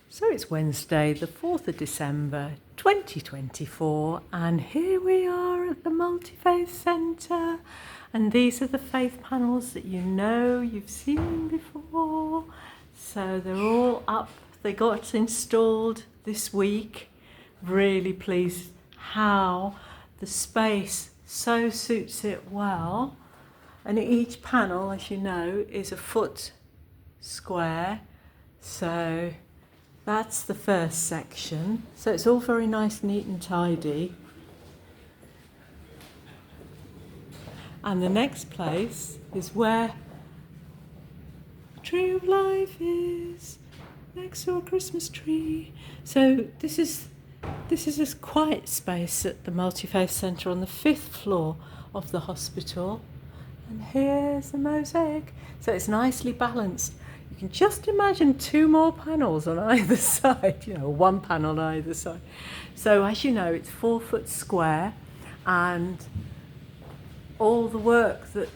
So it's Wednesday, the 4th of December 2024, and here we are at the Multifaith Centre, and these are the faith panels that you've seen before. So they're all up, they got installed this week. Really pleased how the space so suits it well, and each panel, as you know, is a foot square. So that's the first section. So it's all very nice, neat and tidy. And the next place is where the Tree of Life is, next to a Christmas tree. So this is a quiet space at the Multifaith Centre on the 5th floor of the hospital. And here's the Mosaic. So it's nicely balanced. You can just imagine 2 more panels on either side, one panel on either side. So as you know, it's 4 foot square, and all the work that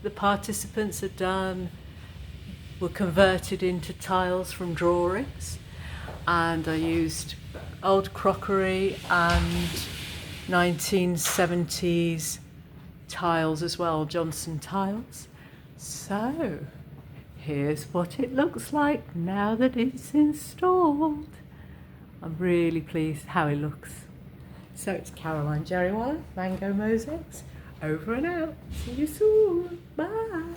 the participants had done were converted into tiles from drawings. And I used old crockery and 1970s tiles as well, Johnson tiles. So here's what it looks like now that it's installed. I'm really pleased how it looks. So it's Caroline Jerrywalla, Mango Mosaics, over and out. See you soon. Bye.